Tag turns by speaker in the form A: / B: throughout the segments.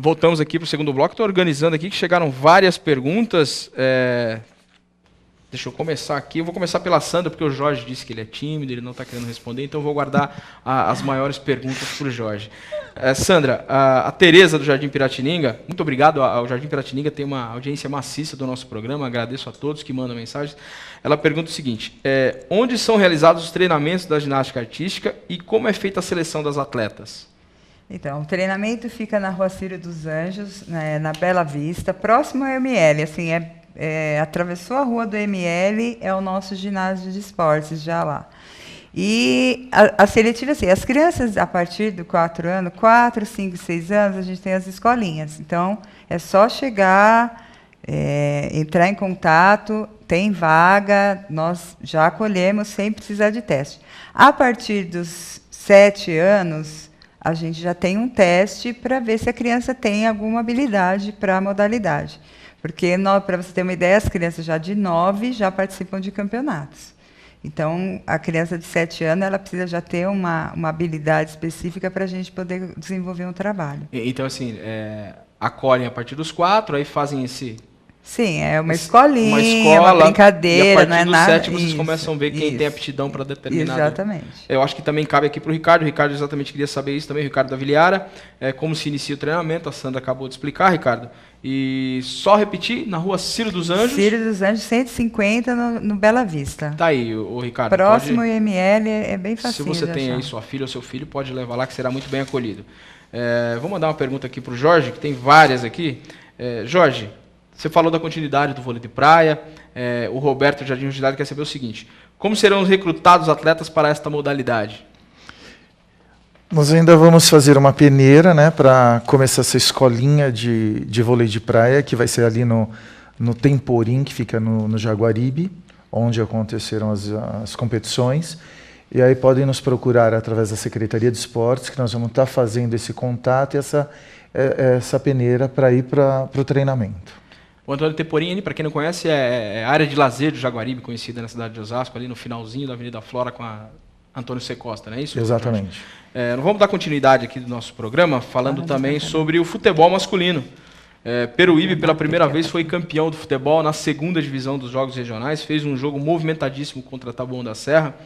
A: voltamos aqui para o segundo bloco. Estou organizando aqui, que chegaram várias perguntas. Deixa eu começar aqui. Eu vou começar pela Sandra, porque o Jorge disse que ele é tímido, ele não está querendo responder, então eu vou guardar as maiores perguntas para o Jorge. Sandra, a Tereza do Jardim Piratininga, muito obrigado. O Jardim Piratininga tem uma audiência maciça do nosso programa, agradeço a todos que mandam mensagens. Ela pergunta o seguinte: onde são realizados os treinamentos da ginástica artística e como é feita a seleção das atletas?
B: Então, o treinamento fica na Rua Círio dos Anjos, né, na Bela Vista, próximo ao ML, assim, atravessou a rua do ML, é o nosso ginásio de esportes, já lá. E a seletiva, assim, as crianças, a partir de 4, 5, 6 anos, a gente tem as escolinhas. Então, é só chegar, entrar em contato, tem vaga, nós já acolhemos sem precisar de teste. A partir dos 7 anos, a gente já tem um teste para ver se a criança tem alguma habilidade para a modalidade. Porque, para você ter uma ideia, as crianças já de 9 já participam de campeonatos. Então, a criança de 7 anos ela precisa já ter uma habilidade específica para a gente poder desenvolver um trabalho.
A: Então, assim, acolhem a partir dos 4, aí fazem esse...
B: Sim, é uma escolinha, uma brincadeira,
A: e a partir
B: não é nada.
A: Do 7 vocês começam a ver quem tem aptidão para determinado.
B: Exatamente.
A: Eu acho que também cabe aqui para o Ricardo. O Ricardo exatamente queria saber isso também, o Ricardo da Vilhara. Como se inicia o treinamento, a Sandra acabou de explicar, Ricardo. E só repetir, na Rua Círio dos Anjos.
B: Círio dos Anjos, 150, no Bela Vista.
A: Tá aí, o Ricardo.
B: Próximo ao IML, é bem fácil.
A: Se você tem aí sua filha ou seu filho, pode levar lá, que será muito bem acolhido. Vou mandar uma pergunta aqui para o Jorge, que tem várias aqui. Jorge, você falou da continuidade do vôlei de praia. O Roberto Jardim Rugidade quer saber o seguinte: como serão recrutados atletas para esta modalidade?
C: Nós ainda vamos fazer uma peneira, né, para começar essa escolinha de vôlei de praia, que vai ser ali no Temporim, que fica no Jaguaribe, onde aconteceram as competições. E aí podem nos procurar através da Secretaria de Esportes, que nós vamos estar fazendo esse contato e essa peneira para ir para o treinamento.
A: O Antônio Temporim, para quem não conhece, é a área de lazer do Jaguaribe, conhecida na cidade de Osasco, ali no finalzinho da Avenida Flora, com a Antônio C. Costa, não é isso?
C: Exatamente.
A: Nós vamos dar continuidade aqui do nosso programa, falando também sobre o futebol masculino. Peruíbe, pela primeira vez, foi campeão do futebol na segunda divisão dos Jogos Regionais, fez um jogo movimentadíssimo contra Taboão da Serra,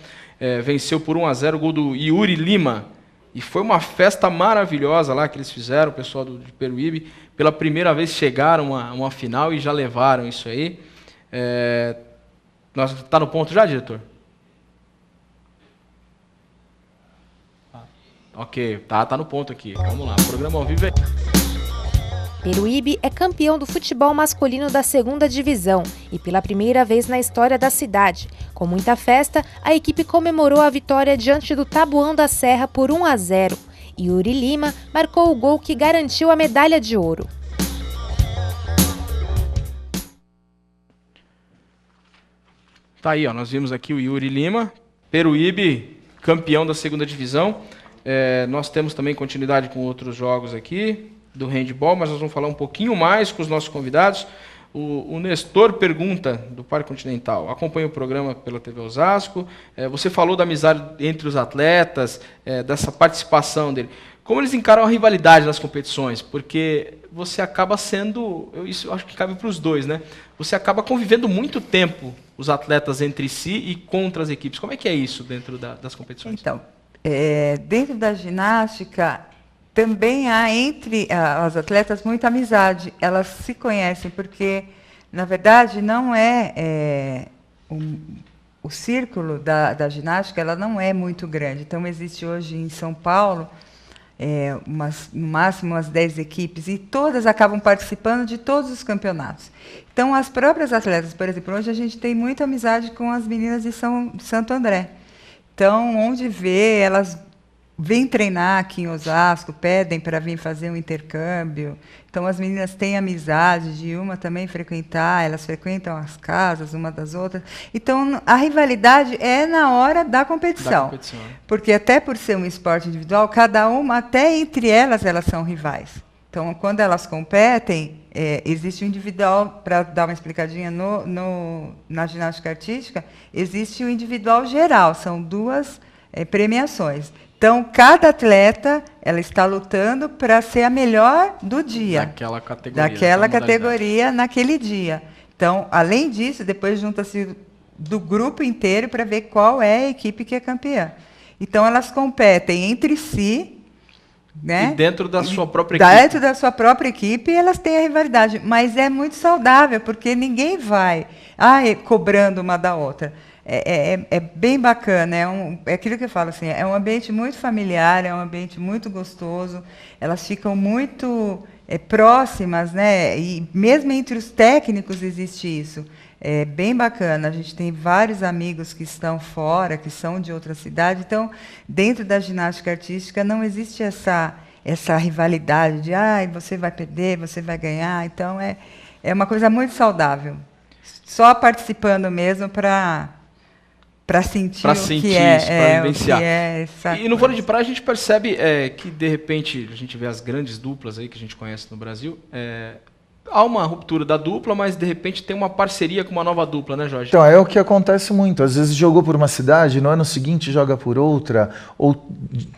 A: venceu por 1-0 o gol do Yuri Lima, e foi uma festa maravilhosa lá que eles fizeram, o pessoal de Peruíbe. Pela primeira vez chegaram a uma final e já levaram isso aí. Tá no ponto já, diretor? Ok, tá no ponto aqui. Vamos lá, o programa ao vivo é...
D: Peruíbe é campeão do futebol masculino da segunda divisão e pela primeira vez na história da cidade. Com muita festa, a equipe comemorou a vitória diante do Taboão da Serra por 1-0. Yuri Lima marcou o gol que garantiu a medalha de ouro.
A: Tá aí, nós vimos aqui o Yuri Lima, Peruíbe, campeão da segunda divisão. Nós temos também continuidade com outros jogos aqui do handball, mas nós vamos falar um pouquinho mais com os nossos convidados. O Nestor pergunta, do Parque Continental, acompanha o programa pela TV Osasco. Você falou da amizade entre os atletas, dessa participação dele. Como eles encaram a rivalidade nas competições? Porque você acaba sendo, isso acho que cabe para os dois, né? Você acaba convivendo muito tempo, os atletas entre si e contra as equipes. Como é que é isso dentro das competições?
B: Então, dentro da ginástica, também há entre as atletas muita amizade. Elas se conhecem, porque, na verdade, não o círculo da ginástica ela não é muito grande. Então, existe hoje em São Paulo, no máximo umas 10 equipes, e todas acabam participando de todos os campeonatos. Então, as próprias atletas, por exemplo, hoje a gente tem muita amizade com as meninas de Santo André. Então, onde vê, elas vêm treinar aqui em Osasco, pedem para vir fazer um intercâmbio. Então, as meninas têm amizade de uma também frequentar, elas frequentam as casas uma das outras. Então, a rivalidade é na hora da competição. Porque até por ser um esporte individual, cada uma, até entre elas são rivais. Então, quando elas competem, existe o individual, para dar uma explicadinha, na ginástica artística, existe o individual geral, são 2 premiações. Então, cada atleta, ela está lutando para ser a melhor do dia. Daquela categoria naquele dia. Então, além disso, depois junta-se do grupo inteiro para ver qual é a equipe que é campeã. Então, elas competem entre si, né?
A: E dentro da sua própria equipe.
B: Dentro da sua própria equipe, elas têm a rivalidade. Mas é muito saudável, porque ninguém vai cobrando uma da outra. É bem bacana, é aquilo que eu falo, assim, é um ambiente muito familiar, é um ambiente muito gostoso, elas ficam muito próximas, né? E mesmo entre os técnicos existe isso. É bem bacana, a gente tem vários amigos que estão fora, que são de outra cidade, então, dentro da ginástica artística não existe essa rivalidade de você vai perder, você vai ganhar, então é uma coisa muito saudável. Só participando mesmo para sentir
A: para
B: o
A: sentir
B: que é,
A: isso, para vivenciar.
B: O que é essa
A: e no vôlei de praia a gente percebe que, de repente, a gente vê as grandes duplas aí que a gente conhece no Brasil, há uma ruptura da dupla, mas, de repente, tem uma parceria com uma nova dupla, né, Jorge?
C: Então, é o que acontece muito. Às vezes jogou por uma cidade, no ano seguinte joga por outra, ou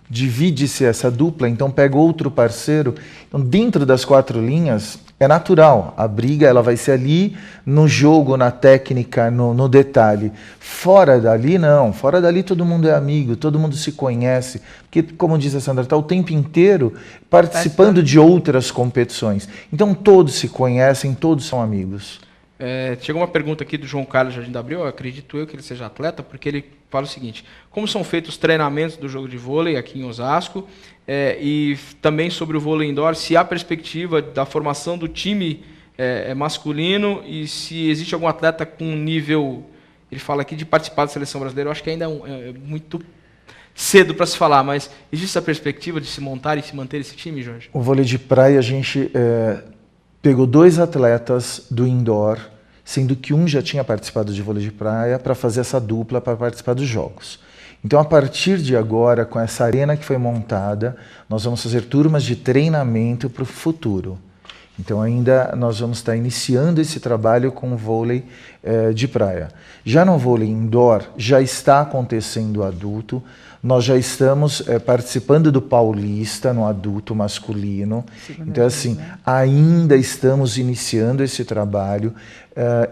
C: divide-se essa dupla, então pega outro parceiro. Então, dentro das 4 linhas, é natural. A briga ela vai ser ali no jogo, na técnica, no detalhe. Fora dali, não. Fora dali todo mundo é amigo, todo mundo se conhece. Porque, como diz a Sandra, está o tempo inteiro participando de outras competições. Então todos se conhecem, todos são amigos.
A: Chegou uma pergunta aqui do João Carlos Jardim da Abril, acredito eu que ele seja atleta, porque ele fala o seguinte: como são feitos os treinamentos do jogo de vôlei aqui em Osasco, e também sobre o vôlei indoor, se há perspectiva da formação do time masculino e se existe algum atleta com nível, ele fala aqui de participar da seleção brasileira. Eu acho que ainda é muito cedo para se falar, mas existe essa perspectiva de se montar e se manter esse time, Jorge?
C: O vôlei de praia, a gente pegou 2 atletas do indoor, sendo que um já tinha participado de vôlei de praia, para fazer essa dupla para participar dos jogos. Então, a partir de agora, com essa arena que foi montada, nós vamos fazer turmas de treinamento para o futuro. Então, ainda nós vamos estar iniciando esse trabalho com o vôlei de praia. Já no vôlei indoor, já está acontecendo adulto. Nós já estamos participando do Paulista no adulto masculino. Então, assim, ainda estamos iniciando esse trabalho.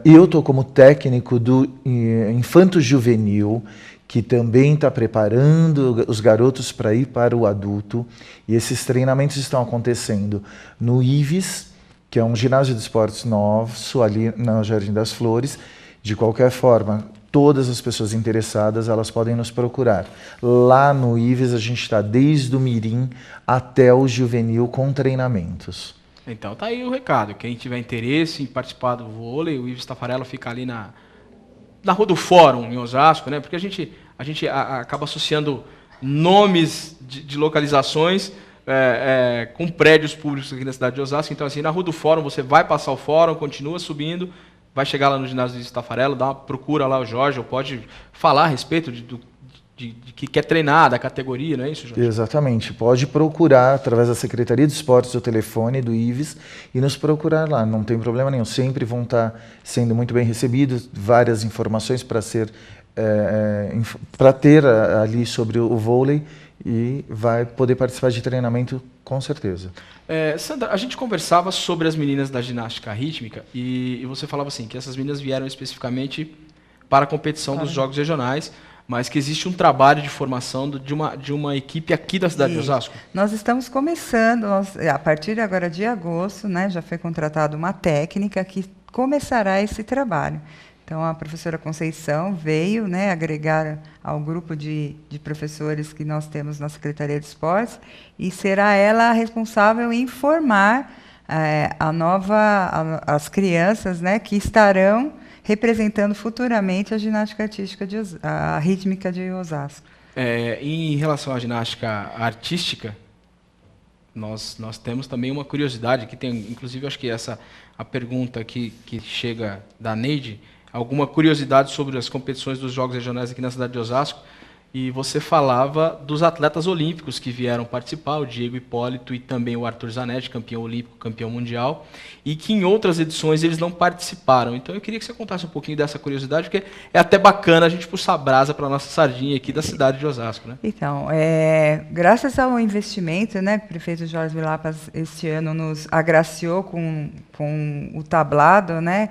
C: Eu estou como técnico do Infanto Juvenil, que também está preparando os garotos para ir para o adulto. E esses treinamentos estão acontecendo no IVES, que é um ginásio de esportes nosso, ali no Jardim das Flores. De qualquer forma, todas as pessoas interessadas, elas podem nos procurar. Lá no IVES, a gente está desde o mirim até o juvenil com treinamentos.
A: Então, tá aí o recado. Quem tiver interesse em participar do vôlei, o IVES Tafarello fica ali na Rua do Fórum, em Osasco, né? Porque a gente acaba associando nomes de localizações com prédios públicos aqui na cidade de Osasco. Então, assim, na Rua do Fórum, você vai passar o fórum, continua subindo, vai chegar lá no ginásio do Tafarello, procura lá o Jorge, ou pode falar a respeito de que quer treinar, da categoria, não é isso, Jorge?
C: Exatamente. Pode procurar através da Secretaria de Esportes do telefone do IVES e nos procurar lá. Não tem problema nenhum. Sempre vão estar sendo muito bem recebidos, várias informações para ter ali sobre o vôlei, e vai poder participar de treinamento com certeza.
A: Sandra, a gente conversava sobre as meninas da ginástica rítmica e você falava assim que essas meninas vieram especificamente para a competição dos Jogos Regionais, mas que existe um trabalho de formação de uma equipe aqui da cidade de Osasco.
B: Nós estamos começando, a partir agora de agosto, né, já foi contratada uma técnica que começará esse trabalho. Então, a professora Conceição veio, né, agregar ao grupo de professores que nós temos na Secretaria de Esportes, e será ela a responsável em formar as crianças, né, que estarão representando futuramente a ginástica artística, a rítmica de Osasco.
A: Em relação à ginástica artística, nós temos também uma curiosidade, que tem, inclusive, acho que a pergunta que chega da Neide, alguma curiosidade sobre as competições dos Jogos Regionais aqui na cidade de Osasco. e você falava dos atletas olímpicos que vieram participar, o Diego Hipólito e também o Arthur Zanetti, campeão olímpico, campeão mundial, e que em outras edições eles não participaram. Então eu queria que você contasse um pouquinho dessa curiosidade, porque é até bacana a gente puxar brasa para a nossa sardinha aqui da cidade de Osasco, né?
B: Então, graças ao investimento, né, que o prefeito Jorge Vilapas este ano nos agraciou com o tablado, né,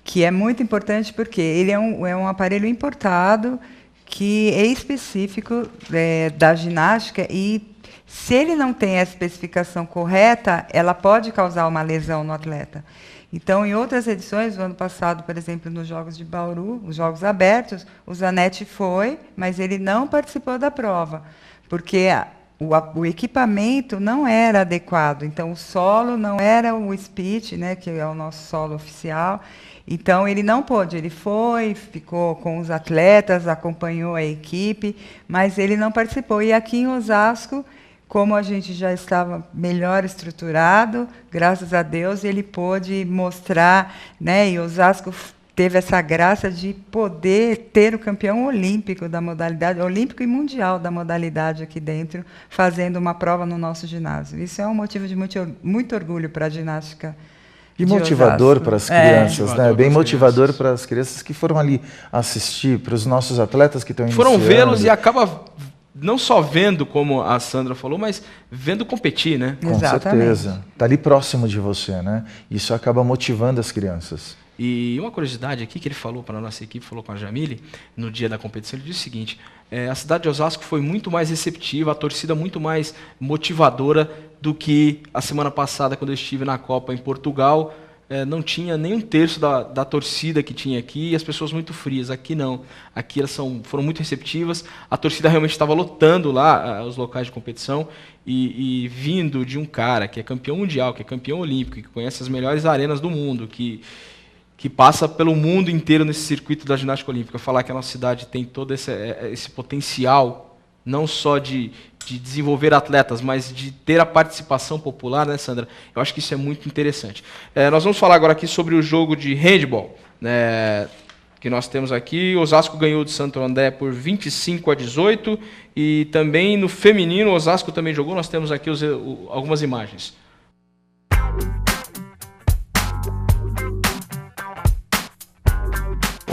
B: que é muito importante porque ele é um aparelho importado que é específico da ginástica e, se ele não tem a especificação correta, ela pode causar uma lesão no atleta. Então, em outras edições, no ano passado, por exemplo, nos Jogos de Bauru, os Jogos Abertos, o Zanetti foi, mas ele não participou da prova, porque o equipamento não era adequado. Então, o solo não era o Spit, né, que é o nosso solo oficial. Então, ele não pôde. Ele foi, ficou com os atletas, acompanhou a equipe, mas ele não participou. E aqui em Osasco, como a gente já estava melhor estruturado, graças a Deus, ele pôde mostrar, né, e Osasco teve essa graça de poder ter o campeão olímpico da modalidade, olímpico e mundial da modalidade aqui dentro, fazendo uma prova no nosso ginásio. Isso é um motivo de muito orgulho para a ginástica.
C: E motivador para as crianças, né? Bem motivador para as crianças que foram ali assistir, para os nossos atletas que estão iniciando.
A: Foram vê-los e acaba não só vendo, como a Sandra falou, mas vendo competir, né?
C: Com certeza. Está ali próximo de você, né? Isso acaba motivando as crianças.
A: E uma curiosidade aqui que ele falou para a nossa equipe, falou com a Jamile, no dia da competição, ele disse o seguinte: a cidade de Osasco foi muito mais receptiva, a torcida muito mais motivadora do que a semana passada, quando eu estive na Copa em Portugal. Não tinha nem um terço da torcida que tinha aqui, e as pessoas muito frias. Aqui não. Aqui elas foram muito receptivas, a torcida realmente estava lotando lá os locais de competição, e vindo de um cara que é campeão mundial, que é campeão olímpico, que conhece as melhores arenas do mundo, que passa pelo mundo inteiro nesse circuito da ginástica olímpica, falar que a nossa cidade tem todo esse potencial, não só de desenvolver atletas, mas de ter a participação popular, né, Sandra? Eu acho que isso é muito interessante. Nós vamos falar agora aqui sobre o jogo de handball, né, que nós temos aqui. O Osasco ganhou de Santo André por 25-18, e também no feminino o Osasco também jogou. Nós temos aqui algumas imagens.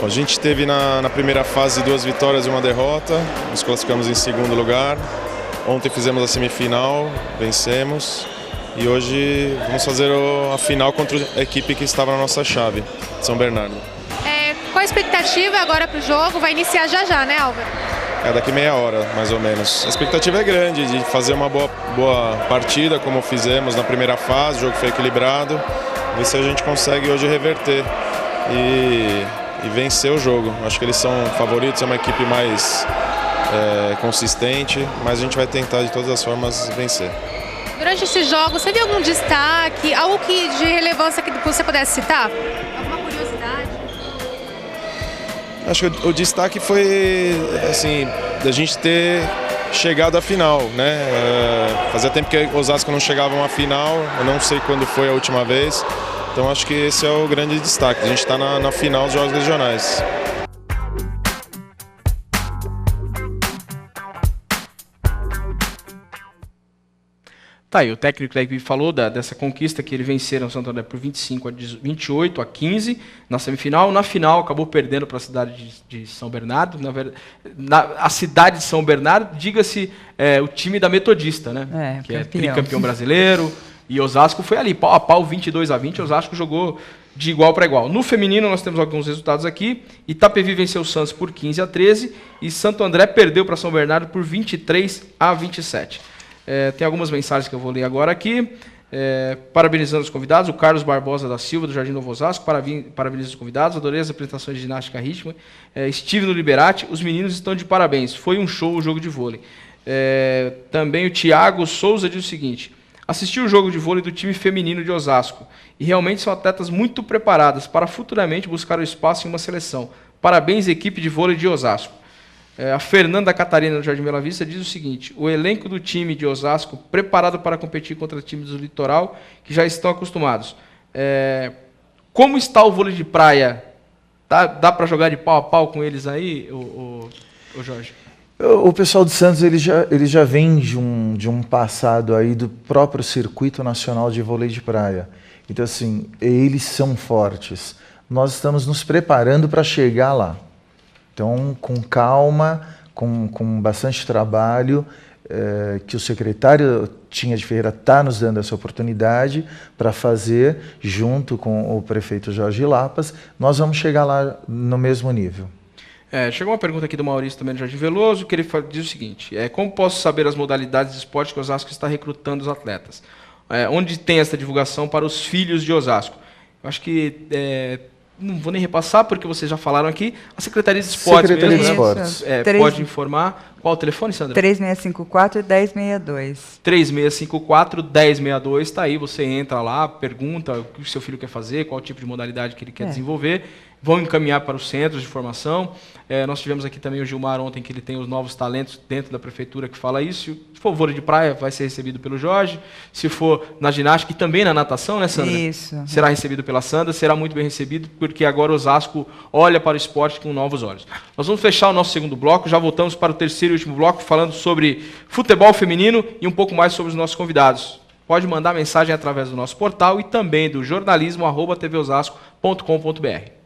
E: A gente teve na primeira fase 2 vitórias e 1 derrota, nos classificamos em segundo lugar. Ontem fizemos a semifinal, vencemos, e hoje vamos fazer a final contra a equipe que estava na nossa chave, São Bernardo.
D: Qual a expectativa agora para o jogo? Vai iniciar já, né, Álvaro?
E: Daqui meia hora, mais ou menos. A expectativa é grande, de fazer uma boa partida, como fizemos na primeira fase, o jogo foi equilibrado, ver se a gente consegue hoje reverter e vencer o jogo. Acho que eles são favoritos, é uma equipe mais consistente, mas a gente vai tentar de todas as formas vencer.
D: Durante esse jogo, você viu algum destaque, algo de relevância que você pudesse citar? Alguma curiosidade?
E: Acho que o destaque foi, assim, da gente ter chegado à final, né? Fazia tempo que Osasco não chegava a uma final, eu não sei quando foi a última vez. Então acho que esse é o grande destaque, a gente está na final dos Jogos Regionais.
A: Tá aí, o técnico da equipe falou dessa conquista, que eles venceram o Santo André por 28-15 na semifinal. Na final, acabou perdendo para a cidade de São Bernardo. A cidade de São Bernardo, diga-se, o time da Metodista, né? Que é tricampeão brasileiro. E Osasco foi ali, pau a pau, 22-20. Osasco jogou de igual para igual. No feminino, nós temos alguns resultados aqui. Itapevi venceu o Santos por 15-13. E Santo André perdeu para São Bernardo por 23-27. Tem algumas mensagens que eu vou ler agora aqui. Parabenizando os convidados. O Carlos Barbosa da Silva, do Jardim Novo Osasco. Parabeniza os convidados. Adorei as apresentações de ginástica rítmica. Estive no Liberati. Os meninos estão de parabéns. Foi um show o jogo de vôlei. Também o Tiago Souza diz o seguinte: assisti o jogo de vôlei do time feminino de Osasco e realmente são atletas muito preparadas para futuramente buscar o espaço em uma seleção. Parabéns, equipe de vôlei de Osasco. A Fernanda Catarina, do Jardim Bela Vista, diz o seguinte: o elenco do time de Osasco preparado para competir contra times do litoral que já estão acostumados. Como está o vôlei de praia? Dá para jogar de pau a pau com eles aí, o Jorge?
C: O pessoal de Santos ele já vem de um passado aí do próprio Circuito Nacional de Vôlei de Praia. Então, assim, eles são fortes. Nós estamos nos preparando para chegar lá. Então, com calma, com bastante trabalho, que o secretário Tinha de Ferreira está nos dando essa oportunidade para fazer, junto com o prefeito Jorge Lapas, nós vamos chegar lá no mesmo nível.
A: Chegou uma pergunta aqui do Maurício também, do Jardim Veloso, que ele diz o seguinte: como posso saber as modalidades de esporte que o Osasco está recrutando os atletas? Onde tem essa divulgação para os filhos de Osasco? Eu acho que não vou nem repassar, porque vocês já falaram aqui. A Secretaria de Esportes
C: Secretaria
A: mesmo,
C: de Esportes.
A: pode informar. Qual o telefone, Sandra?
B: 3654-1062.
A: 3654-1062, está aí, você entra lá, pergunta o que o seu filho quer fazer, qual tipo de modalidade que ele quer desenvolver, vão encaminhar para os centros de formação. Nós tivemos aqui também o Gilmar ontem, que ele tem os novos talentos dentro da prefeitura que fala isso. Se for vôlei de praia, vai ser recebido pelo Jorge. Se for na ginástica e também na natação, né, Sandra?
B: Isso.
A: Será recebido pela Sandra, será muito bem recebido, porque agora o Osasco olha para o esporte com novos olhos. Nós vamos fechar o nosso segundo bloco, já voltamos para o terceiro e último bloco, falando sobre futebol feminino e um pouco mais sobre os nossos convidados. Pode mandar mensagem através do nosso portal e também do jornalismo@tvosasco.com.br.